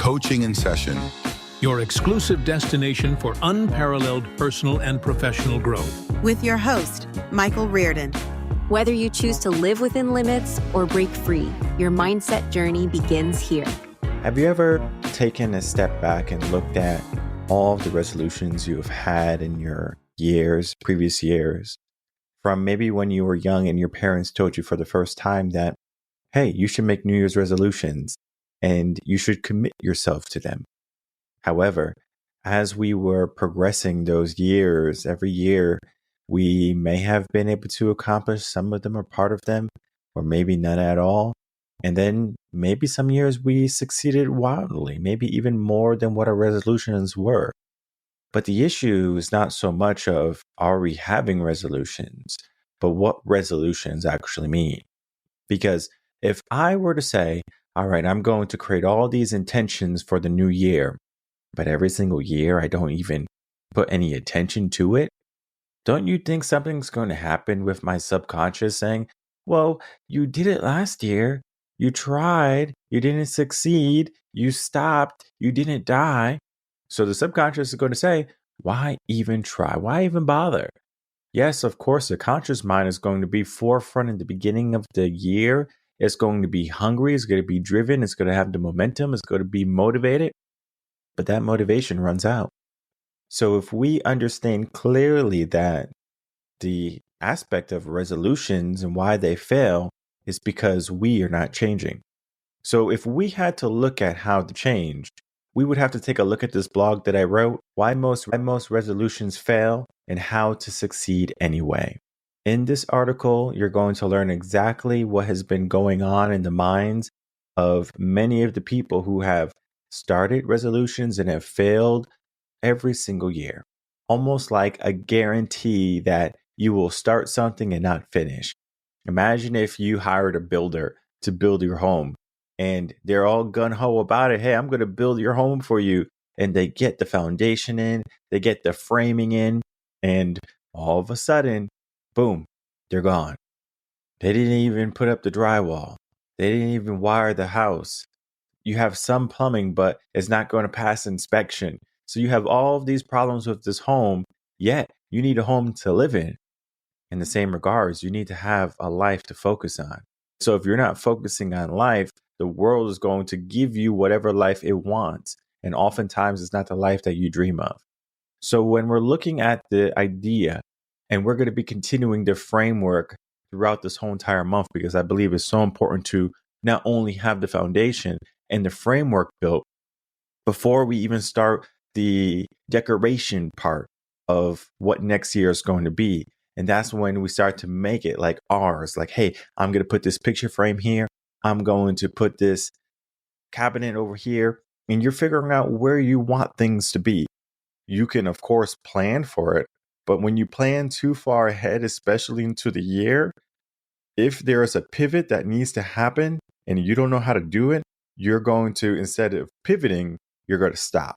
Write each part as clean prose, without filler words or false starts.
Coaching in Session. Your exclusive destination for unparalleled personal and professional growth. With your host, Michael Rearden. Whether you choose to live within limits or break free, your mindset journey begins here. Have you ever taken a step back and looked at all of the resolutions you have had in your previous years, from maybe when you were young and your parents told you for the first time that, hey, you should make New Year's resolutions and you should commit yourself to them. However, as we were progressing those years, every year, we may have been able to accomplish some of them or part of them, or maybe none at all. And then maybe some years we succeeded wildly, maybe even more than what our resolutions were. But the issue is not so much of are we having resolutions, but what resolutions actually mean. Because if I were to say, all right, I'm going to create all these intentions for the new year, but every single year I don't even put any attention to it, don't you think something's going to happen with my subconscious saying, well, you did it last year. You tried, you didn't succeed, you stopped, you didn't die. So the subconscious is going to say, why even try? Why even bother? Yes, of course, the conscious mind is going to be forefront in the beginning of the year. It's going to be hungry. It's going to be driven. It's going to have the momentum. It's going to be motivated. But that motivation runs out. So if we understand clearly that the aspect of resolutions and why they fail is because we are not changing. So if we had to look at how to change, we would have to take a look at this blog that I wrote, Why Most Resolutions Fail and How to Succeed Anyway. In this article, you're going to learn exactly what has been going on in the minds of many of the people who have started resolutions and have failed every single year. Almost like a guarantee that you will start something and not finish. Imagine if you hired a builder to build your home and they're all gung-ho about it. Hey, I'm going to build your home for you. And they get the foundation in, they get the framing in, and all of a sudden, boom, they're gone. They didn't even put up the drywall. They didn't even wire the house. You have some plumbing, but it's not going to pass inspection. So you have all of these problems with this home, yet you need a home to live in. In the same regards, you need to have a life to focus on. So if you're not focusing on life, the world is going to give you whatever life it wants. And oftentimes it's not the life that you dream of. So when we're looking at the idea, and we're going to be continuing the framework throughout this whole entire month, because I believe it's so important to not only have the foundation and the framework built before we even start the decoration part of what next year is going to be. And that's when we start to make it like ours. Like, hey, I'm going to put this picture frame here. I'm going to put this cabinet over here. And you're figuring out where you want things to be. You can, of course, plan for it. But when you plan too far ahead, especially into the year, if there is a pivot that needs to happen and you don't know how to do it, you're going to, instead of pivoting, you're going to stop.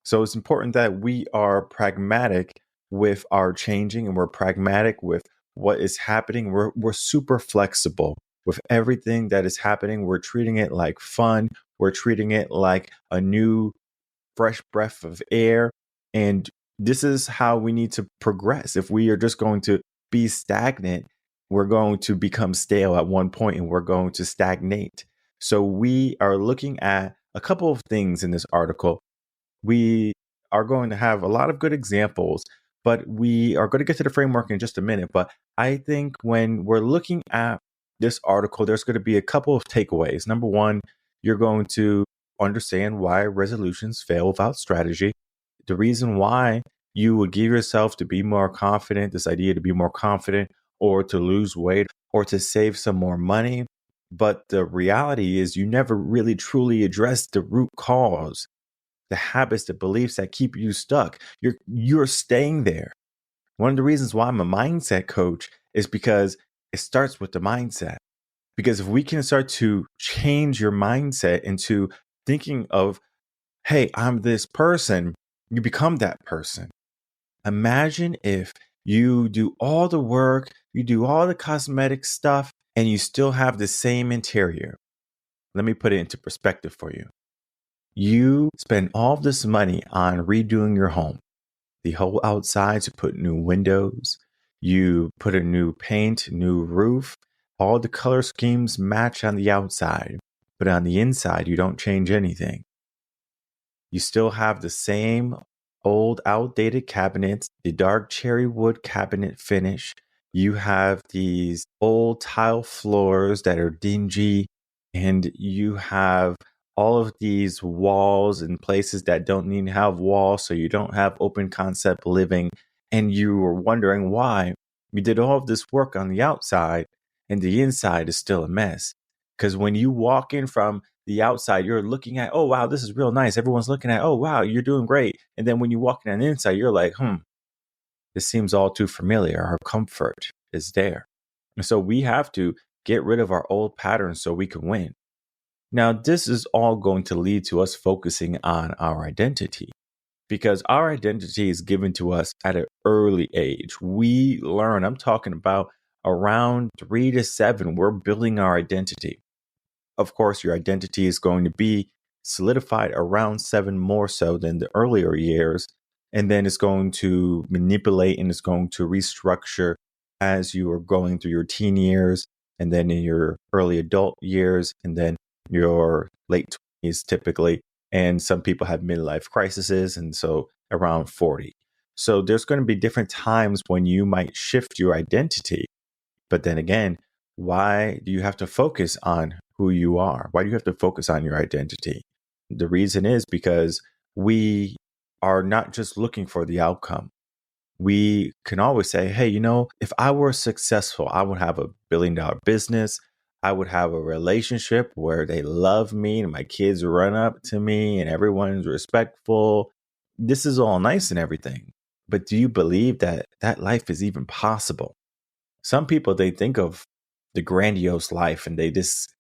So it's important that we are pragmatic with our changing and we're pragmatic with what is happening. We're super flexible with everything that is happening. We're treating it like fun. We're treating it like a new fresh breath of air. And this is how we need to progress. If we are just going to be stagnant, we're going to become stale at one point and we're going to stagnate. So we are looking at a couple of things in this article. We are going to have a lot of good examples, but we are going to get to the framework in just a minute. But I think when we're looking at this article, there's going to be a couple of takeaways. Number one, you're going to understand why resolutions fail without strategy. The reason why you would give yourself to be more confident, this idea to be more confident or to lose weight or to save some more money. But the reality is you never really truly address the root cause, the habits, the beliefs that keep you stuck. You're staying there. One of the reasons why I'm a mindset coach is because it starts with the mindset. Because if we can start to change your mindset into thinking of, hey, I'm this person, you become that person. Imagine if you do all the work, you do all the cosmetic stuff, and you still have the same interior. Let me put it into perspective for you. You spend all of this money on redoing your home. The whole outside, you put new windows, you put a new paint, new roof. All the color schemes match on the outside, but on the inside, you don't change anything. You still have the same old, outdated cabinets, the dark cherry wood cabinet finish. You have these old tile floors that are dingy, and you have all of these walls in places that don't need to have walls, so you don't have open concept living. And you were wondering why you did all of this work on the outside, and the inside is still a mess. Because when you walk in from the outside, you're looking at, oh, wow, this is real nice. Everyone's looking at, oh, wow, you're doing great. And then when you walk in on the inside, you're like, this seems all too familiar. Our comfort is there. And so we have to get rid of our old patterns so we can win. Now, this is all going to lead to us focusing on our identity, because our identity is given to us at an early age. We learn, I'm talking about around 3 to 7, we're building our identity. Of course, your identity is going to be solidified around 7 more so than the earlier years. And then it's going to manipulate and it's going to restructure as you are going through your teen years, and then in your early adult years, and then your late 20s typically. And some people have midlife crises, and so around 40. So there's going to be different times when you might shift your identity. But then again, why do you have to focus on who you are? Why do you have to focus on your identity? The reason is because we are not just looking for the outcome. We can always say, hey, if I were successful, I would have a $1 billion business. I would have a relationship where they love me and my kids run up to me and everyone's respectful. This is all nice and everything. But do you believe that that life is even possible? Some people, they think of the grandiose life and they just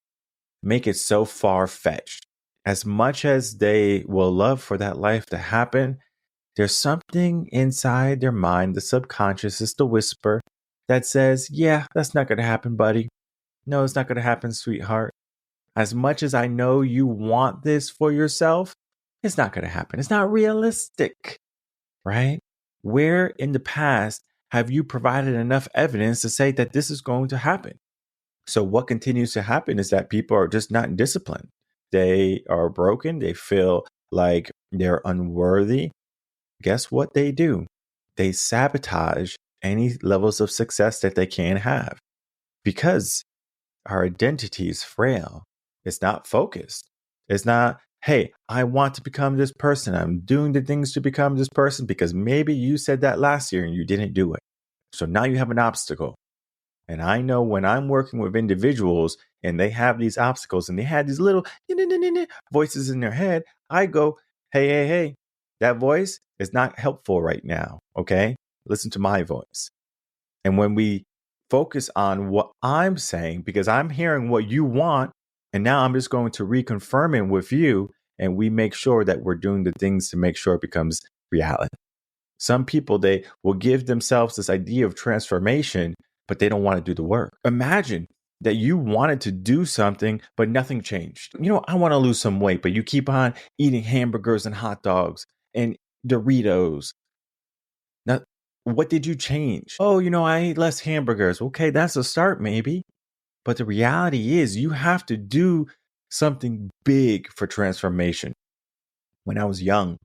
make it so far-fetched. As much as they will love for that life to happen, there's something inside their mind, the subconscious is the whisper that says, yeah, that's not going to happen, buddy. No, it's not going to happen, sweetheart. As much as I know you want this for yourself, it's not going to happen. It's not realistic, right? Where in the past have you provided enough evidence to say that this is going to happen? So what continues to happen is that people are just not disciplined. They are broken. They feel like they're unworthy. Guess what they do? They sabotage any levels of success that they can have, because our identity is frail. It's not focused. It's not, hey, I want to become this person. I'm doing the things to become this person because maybe you said that last year and you didn't do it. So now you have an obstacle. And I know when I'm working with individuals and they have these obstacles and they have these little voices in their head, I go, hey, that voice is not helpful right now. Okay, listen to my voice. And when we focus on what I'm saying, because I'm hearing what you want, and now I'm just going to reconfirm it with you, and we make sure that we're doing the things to make sure it becomes reality. Some people, they will give themselves this idea of transformation, but they don't want to do the work. Imagine that you wanted to do something, but nothing changed. I want to lose some weight, but you keep on eating hamburgers and hot dogs and Doritos. Now, what did you change? Oh, I ate less hamburgers. Okay, that's a start maybe. But the reality is you have to do something big for transformation. When I was young,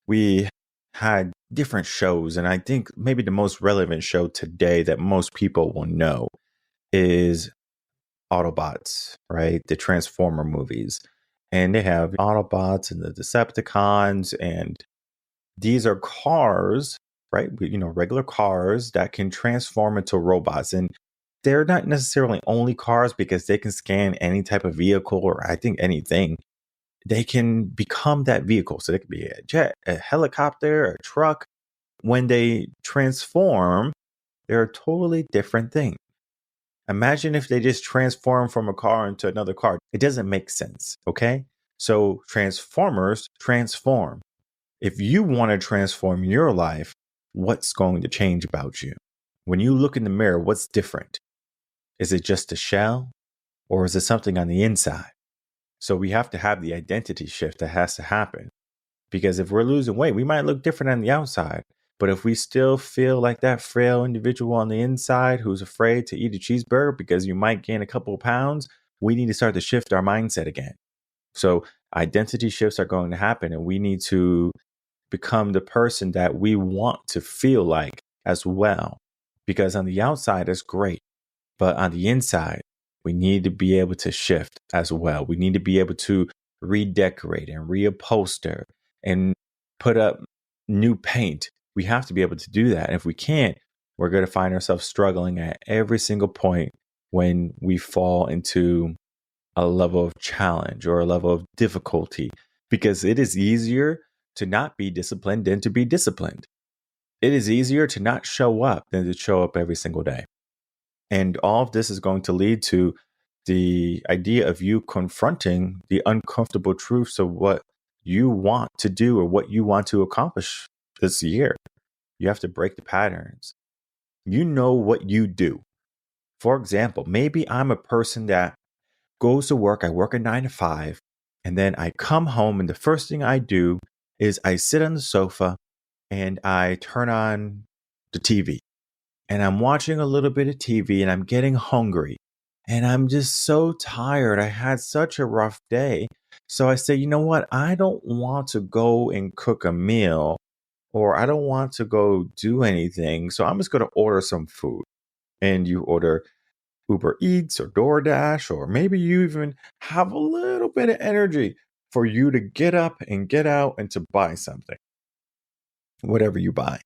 we had different shows. And I think maybe the most relevant show today that most people will know is Autobots, right? The Transformer movies. And they have Autobots and the Decepticons. And these are cars, right? Regular cars that can transform into robots. And they're not necessarily only cars because they can scan any type of vehicle or I think anything. They can become that vehicle. So they could be a jet, a helicopter, a truck. When they transform, they're a totally different thing. Imagine if they just transform from a car into another car. It doesn't make sense, okay? So Transformers transform. If you want to transform your life, what's going to change about you? When you look in the mirror, what's different? Is it just a shell, or is it something on the inside? So we have to have the identity shift that has to happen. Because if we're losing weight, we might look different on the outside. But if we still feel like that frail individual on the inside who's afraid to eat a cheeseburger because you might gain a couple of pounds, we need to start to shift our mindset again. So identity shifts are going to happen, and we need to become the person that we want to feel like as well. Because on the outside, it's great. But on the inside, we need to be able to shift as well. We need to be able to redecorate and reupholster and put up new paint. We have to be able to do that. And if we can't, we're going to find ourselves struggling at every single point when we fall into a level of challenge or a level of difficulty, because it is easier to not be disciplined than to be disciplined. It is easier to not show up than to show up every single day. And all of this is going to lead to the idea of you confronting the uncomfortable truths of what you want to do or what you want to accomplish this year. You have to break the patterns. You know what you do. For example, maybe I'm a person that goes to work. I work a 9 to 5, and then I come home, and the first thing I do is I sit on the sofa and I turn on the TV. And I'm watching a little bit of TV, and I'm getting hungry. And I'm just so tired. I had such a rough day. So I say, you know what? I don't want to go and cook a meal, or I don't want to go do anything. So I'm just going to order some food. And you order Uber Eats or DoorDash, or maybe you even have a little bit of energy for you to get up and get out and to buy something. Whatever you buy.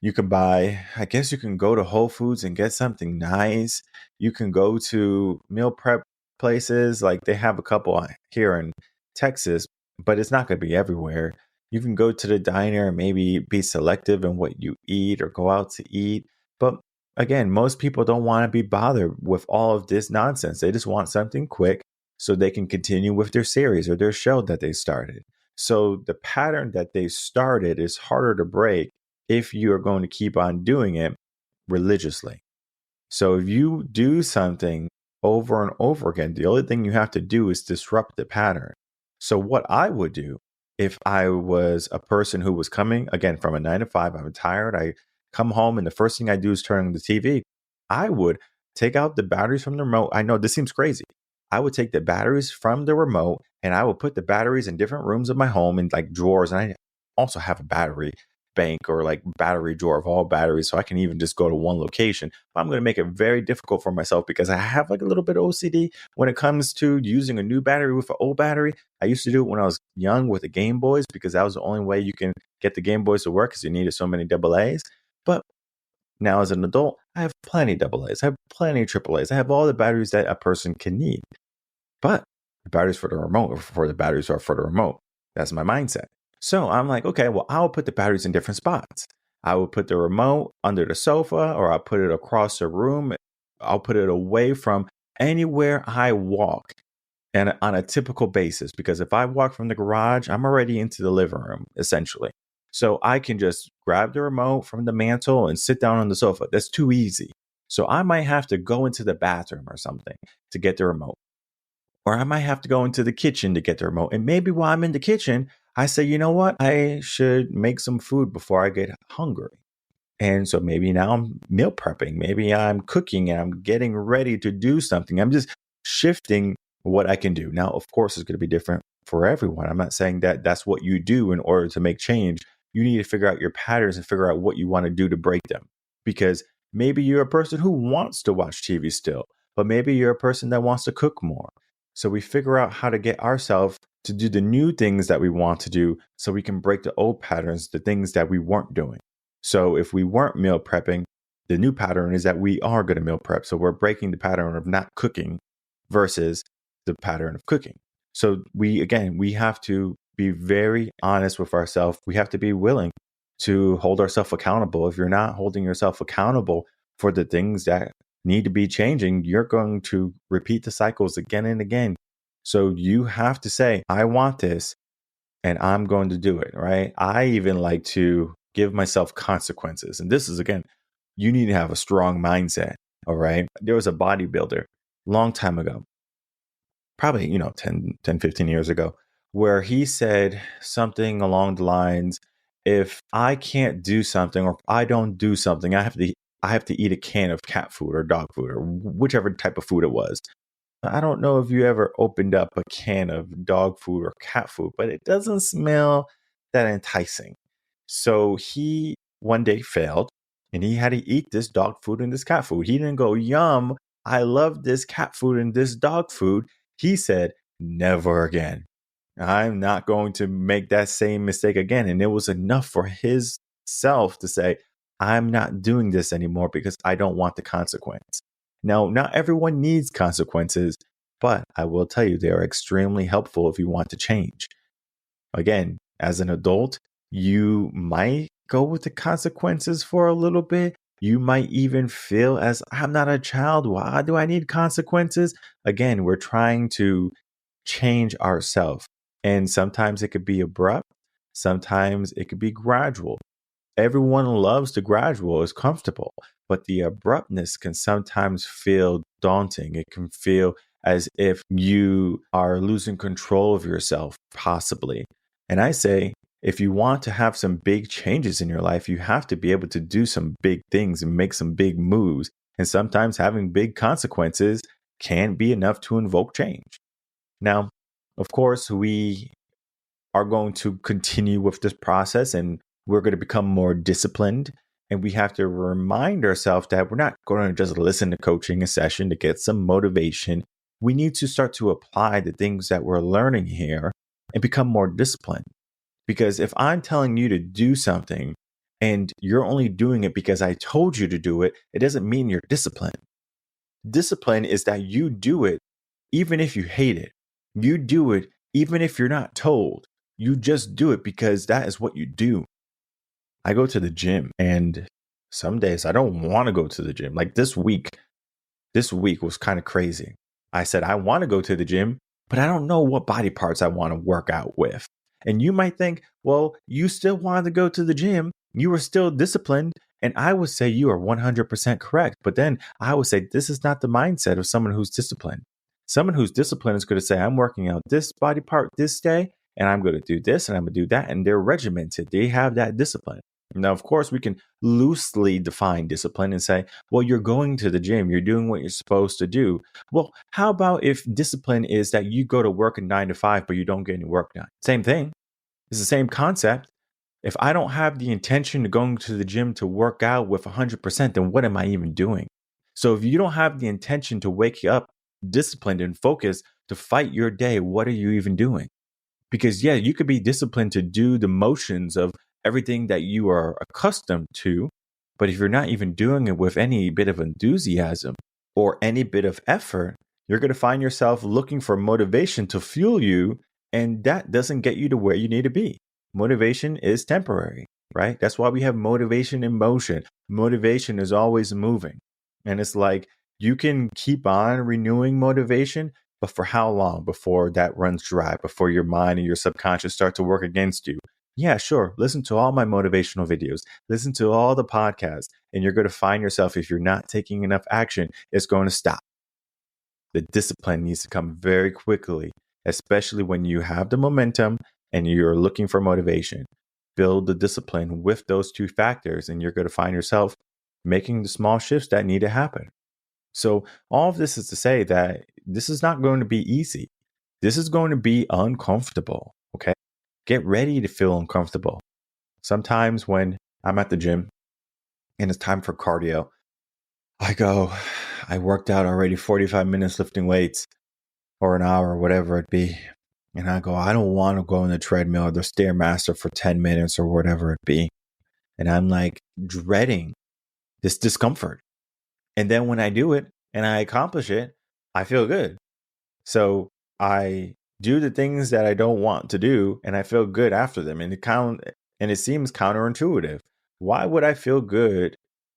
You can buy, I guess you can go to Whole Foods and get something nice. You can go to meal prep places. Like they have a couple here in Texas, but it's not going to be everywhere. You can go to the diner and maybe be selective in what you eat or go out to eat. But again, most people don't want to be bothered with all of this nonsense. They just want something quick so they can continue with their series or their show that they started. So the pattern that they started is harder to break if you are going to keep on doing it religiously. So if you do something over and over again, the only thing you have to do is disrupt the pattern. So what I would do if I was a person who was coming, again, from a 9 to 5, I'm tired, I come home and the first thing I do is turn on the TV, I would take out the batteries from the remote. I know this seems crazy. I would take the batteries from the remote and I would put the batteries in different rooms of my home in like drawers. And I also have a battery bank or like battery drawer of all batteries, so I can even just go to one location. But I'm going to make it very difficult for myself because I have like a little bit of OCD when it comes to using a new battery with an old battery. I used to do it when I was young with the Game Boys because that was the only way you can get the Game Boys to work because you needed so many AA's. But now as an adult, I have plenty of AA's. I have plenty of AAA's. I have all the batteries that a person can need. But the batteries for the remote, or for the batteries are for the remote. That's my mindset. So I'm like, okay, well, I'll put the batteries in different spots. I will put the remote under the sofa, or I'll put it across the room. I'll put it away from anywhere I walk and on a typical basis. Because if I walk from the garage, I'm already into the living room, essentially. So I can just grab the remote from the mantle and sit down on the sofa. That's too easy. So I might have to go into the bathroom or something to get the remote. Or I might have to go into the kitchen to get the remote. And maybe while I'm in the kitchen, I say, you know what? I should make some food before I get hungry. And so maybe now I'm meal prepping. Maybe I'm cooking and I'm getting ready to do something. I'm just shifting what I can do. Now, of course, it's going to be different for everyone. I'm not saying that that's what you do in order to make change. You need to figure out your patterns and figure out what you want to do to break them. Because maybe you're a person who wants to watch TV still, but maybe you're a person that wants to cook more. So we figure out how to get ourselves to do the new things that we want to do so we can break the old patterns, the things that we weren't doing. So if we weren't meal prepping, the new pattern is that we are going to meal prep. So we're breaking the pattern of not cooking versus the pattern of cooking. So we have to be very honest with ourselves. We have to be willing to hold ourselves accountable. If you're not holding yourself accountable for the things that need to be changing, you're going to repeat the cycles again and again. So you have to say, I want this and I'm going to do it, right? I even like to give myself consequences. And this is, again, you need to have a strong mindset, all right? There was a bodybuilder long time ago. probably, 10, 15 years ago, where he said something along the lines, if I can't do something or if I don't do something, I have to eat a can of cat food or dog food or whichever type of food it was. I don't know if you ever opened up a can of dog food or cat food, but it doesn't smell that enticing. So he one day failed and he had to eat this dog food and this cat food. He didn't go, yum, I love this cat food and this dog food. He said, never again. I'm not going to make that same mistake again. And it was enough for his self to say, I'm not doing this anymore because I don't want the consequence. Now, not everyone needs consequences, but I will tell you they are extremely helpful if you want to change. Again, as an adult, you might go with the consequences for a little bit. You might even feel as I'm not a child. Why do I need consequences? Again, we're trying to change ourselves. And sometimes it could be abrupt. Sometimes it could be gradual. Everyone loves the gradual, it's comfortable, but the abruptness can sometimes feel daunting. It can feel as if you are losing control of yourself, possibly. And I say, if you want to have some big changes in your life, you have to be able to do some big things and make some big moves. And sometimes having big consequences can be enough to invoke change. Now, of course, we are going to continue with this process and we're going to become more disciplined. And we have to remind ourselves that we're not going to just listen to coaching a session to get some motivation. We need to start to apply the things that we're learning here and become more disciplined. Because if I'm telling you to do something and you're only doing it because I told you to do it, it doesn't mean you're disciplined. Discipline is that you do it even if you hate it. You do it even if you're not told. You just do it because that is what you do. I go to the gym and some days I don't want to go to the gym. Like this week was kind of crazy. I said, I want to go to the gym, but I don't know what body parts I want to work out with. And you might think, well, you still wanted to go to the gym. You were still disciplined. And I would say you are 100% correct. But then I would say this is not the mindset of someone who's disciplined. Someone who's disciplined is going to say, I'm working out this body part this day, and I'm going to do this, and I'm going to do that. And they're regimented. They have that discipline. Now, of course, we can loosely define discipline and say, well, you're going to the gym, you're doing what you're supposed to do. Well, how about if discipline is that you go to work at 9 to 5, but you don't get any work done? Same thing. It's the same concept. If I don't have the intention of going to the gym to work out with 100%, then what am I even doing? So if you don't have the intention to wake up disciplined and focused to fight your day, what are you even doing? Because, yeah, you could be disciplined to do the motions of everything that you are accustomed to. But if you're not even doing it with any bit of enthusiasm or any bit of effort, you're going to find yourself looking for motivation to fuel you. And that doesn't get you to where you need to be. Motivation is temporary, right? That's why we have motivation in motion. Motivation is always moving. And it's like you can keep on renewing motivation, but for how long before that runs dry, before your mind and your subconscious start to work against you? Yeah, sure. Listen to all my motivational videos. Listen to all the podcasts. And you're going to find yourself, if you're not taking enough action, it's going to stop. The discipline needs to come very quickly, especially when you have the momentum and you're looking for motivation. Build the discipline with those two factors, and you're going to find yourself making the small shifts that need to happen. So all of this is to say that this is not going to be easy. This is going to be uncomfortable, okay? Get ready to feel uncomfortable. Sometimes when I'm at the gym and it's time for cardio, I worked out already 45 minutes lifting weights or an hour, whatever it be. And I go, I don't want to go on the treadmill or the Stairmaster for 10 minutes or whatever it be. And I'm like dreading this discomfort. And then when I do it and I accomplish it, I feel good. So I do the things that I don't want to do and I feel good after them. And it seems counterintuitive. Why would I feel good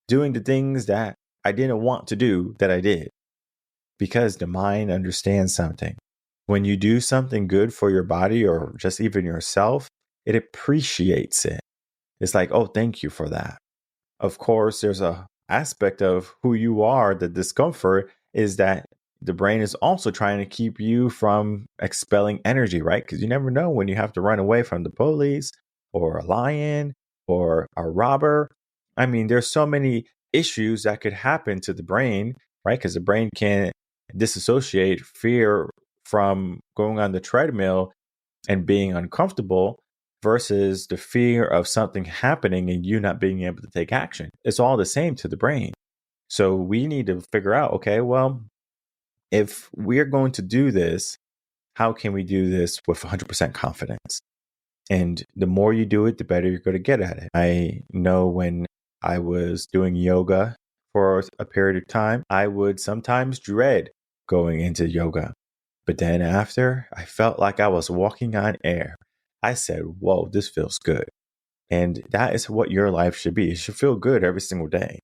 doing the things that I didn't want to do that I did? Because the mind understands something. When you do something good for your body or just even yourself, it appreciates it. It's like, oh, thank you for that. Of course, there's a aspect of who you are. The discomfort is that the brain is also trying to keep you from expelling energy, right? Because you never know when you have to run away from the police or a lion or a robber. I mean, there's so many issues that could happen to the brain, right? Because the brain can't disassociate fear from going on the treadmill and being uncomfortable versus the fear of something happening and you not being able to take action. It's all the same to the brain. So we need to figure out, okay, well, if we're going to do this, how can we do this with 100% confidence? And the more you do it, the better you're going to get at it. I know when I was doing yoga for a period of time, I would sometimes dread going into yoga. But then after, I felt like I was walking on air. I said, whoa, this feels good. And that is what your life should be. It should feel good every single day.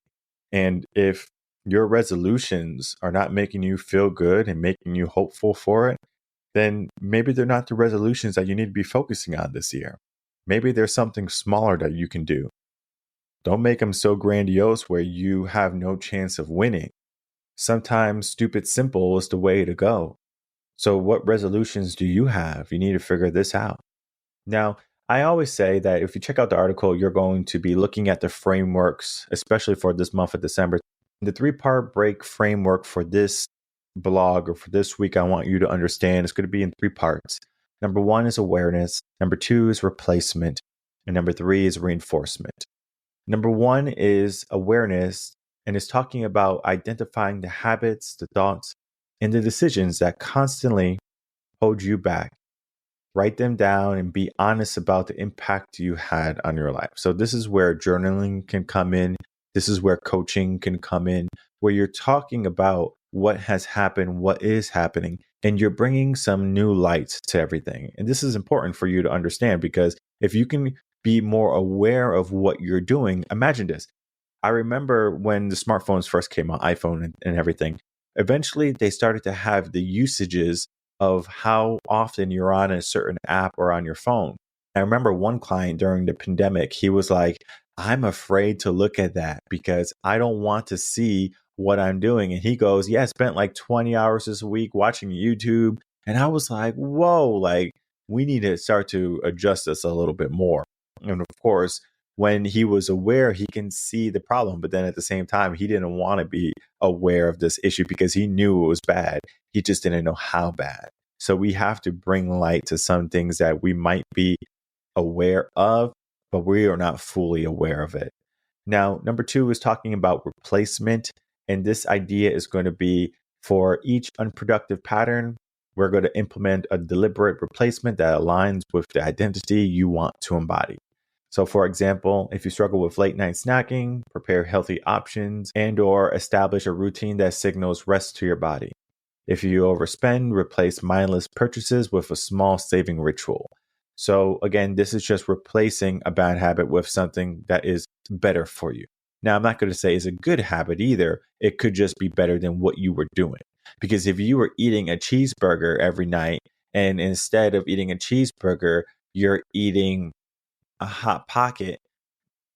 And if your resolutions are not making you feel good and making you hopeful for it, then maybe they're not the resolutions that you need to be focusing on this year. Maybe there's something smaller that you can do. Don't make them so grandiose where you have no chance of winning. Sometimes stupid simple is the way to go. So what resolutions do you have? You need to figure this out. Now, I always say that if you check out the article, you're going to be looking at the frameworks, especially for this month of December. The 3-part break framework for this blog or for this week, I want you to understand it's going to be in 3 parts. Number 1 is awareness. Number 2 is replacement. And number 3 is reinforcement. Number 1 is awareness, and it's talking about identifying the habits, the thoughts, and the decisions that constantly hold you back. Write them down and be honest about the impact you had on your life. So this is where journaling can come in. This is where coaching can come in, where you're talking about what has happened, what is happening, and you're bringing some new light to everything. And this is important for you to understand, because if you can be more aware of what you're doing, imagine this. I remember when the smartphones first came out, iPhone and everything, eventually they started to have the usages of how often you're on a certain app or on your phone. I remember one client during the pandemic, he was like, I'm afraid to look at that because I don't want to see what I'm doing. And he goes, yeah, I spent like 20 hours this week watching YouTube. And I was like, whoa, like we need to start to adjust this a little bit more. And of course, when he was aware, he can see the problem. But then at the same time, he didn't want to be aware of this issue because he knew it was bad. He just didn't know how bad. So we have to bring light to some things that we might be aware of, but we are not fully aware of it. Now, number 2 is talking about replacement. And this idea is going to be for each unproductive pattern, we're going to implement a deliberate replacement that aligns with the identity you want to embody. So for example, if you struggle with late night snacking, prepare healthy options and/or establish a routine that signals rest to your body. If you overspend, replace mindless purchases with a small saving ritual. So again, this is just replacing a bad habit with something that is better for you. Now, I'm not going to say it's a good habit either. It could just be better than what you were doing. Because if you were eating a cheeseburger every night and instead of eating a cheeseburger, you're eating a Hot Pocket,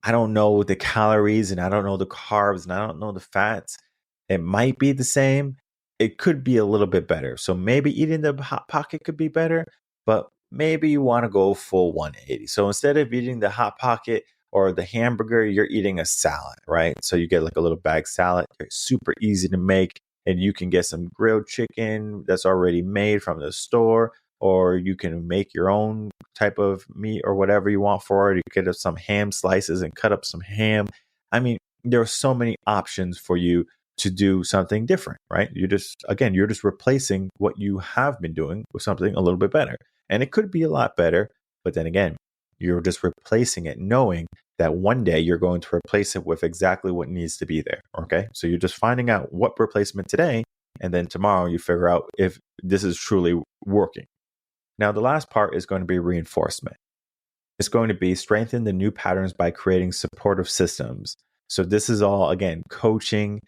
I don't know the calories and I don't know the carbs and I don't know the fats. It might be the same. It could be a little bit better. So maybe eating the Hot Pocket could be better, but maybe you want to go full 180. So instead of eating the Hot Pocket or the hamburger, you're eating a salad, right? So you get like a little bag salad. It's super easy to make, and you can get some grilled chicken that's already made from the store, or you can make your own type of meat or whatever you want for it. You get up some ham slices and cut up some ham. I mean, there are so many options for you to do something different, right? You're just replacing what you have been doing with something a little bit better. And it could be a lot better, but then again, you're just replacing it knowing that one day you're going to replace it with exactly what needs to be there, okay? So you're just finding out what replacement today, and then tomorrow you figure out if this is truly working. Now, the last part is going to be reinforcement. It's going to be strengthen the new patterns by creating supportive systems. So this is all, again, coaching,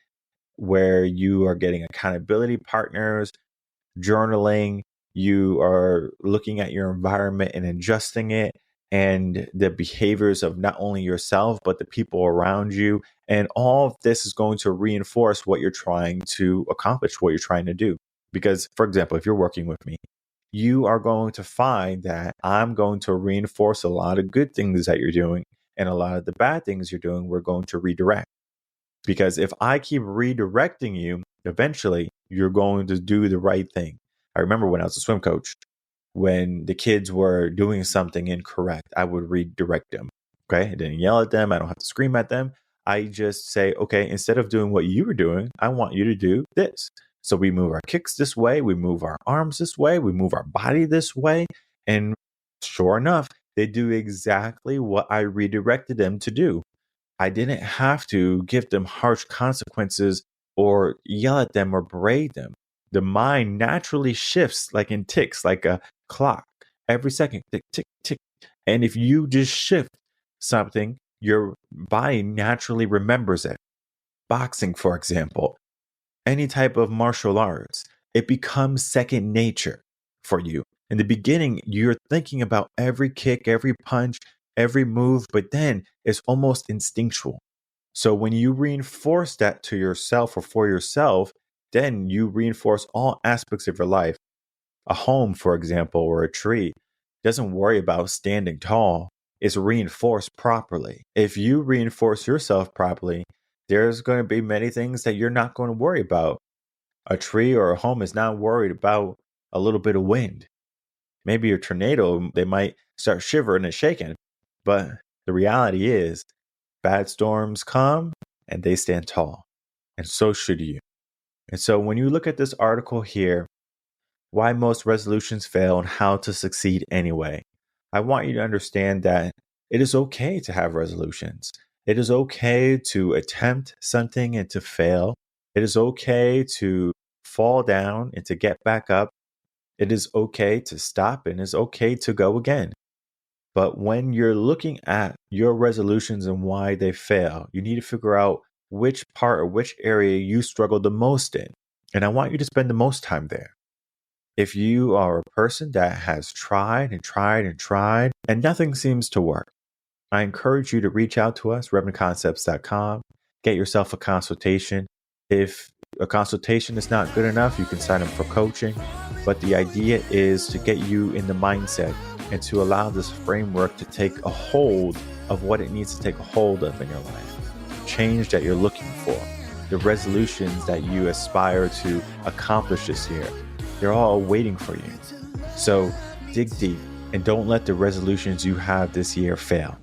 where you are getting accountability partners, journaling, you are looking at your environment and adjusting it, and the behaviors of not only yourself, but the people around you. And all of this is going to reinforce what you're trying to accomplish, what you're trying to do. Because, for example, if you're working with me, you are going to find that I'm going to reinforce a lot of good things that you're doing, and a lot of the bad things you're doing, we're going to redirect. Because if I keep redirecting you, eventually you're going to do the right thing. I remember when I was a swim coach, when the kids were doing something incorrect, I would redirect them. Okay. I didn't yell at them. I don't have to scream at them. I just say, okay, instead of doing what you were doing, I want you to do this. So we move our kicks this way. We move our arms this way. We move our body this way. And sure enough, they do exactly what I redirected them to do. I didn't have to give them harsh consequences or yell at them or berate them. The mind naturally shifts like in ticks, like a clock. Every second, tick, tick, tick. And if you just shift something, your body naturally remembers it. Boxing, for example, any type of martial arts, it becomes second nature for you. In the beginning, you're thinking about every kick, every punch, every move, but then it's almost instinctual. So when you reinforce that to yourself or for yourself, then you reinforce all aspects of your life. A home, for example, or a tree doesn't worry about standing tall. It's reinforced properly. If you reinforce yourself properly, there's going to be many things that you're not going to worry about. A tree or a home is not worried about a little bit of wind. Maybe a tornado, they might start shivering and shaking. But the reality is, bad storms come and they stand tall. And so should you. And so when you look at this article here, why most resolutions fail and how to succeed anyway, I want you to understand that it is okay to have resolutions. It is okay to attempt something and to fail. It is okay to fall down and to get back up. It is okay to stop and it's okay to go again. But when you're looking at your resolutions and why they fail, you need to figure out which part or which area you struggle the most in. And I want you to spend the most time there. If you are a person that has tried and tried and tried and nothing seems to work, I encourage you to reach out to us, revenconcepts.com, get yourself a consultation. If a consultation is not good enough, you can sign up for coaching. But the idea is to get you in the mindset and to allow this framework to take a hold of what it needs to take a hold of in your life. Change that you're looking for, the resolutions that you aspire to accomplish this year, they're all waiting for you. So dig deep and don't let the resolutions you have this year fail.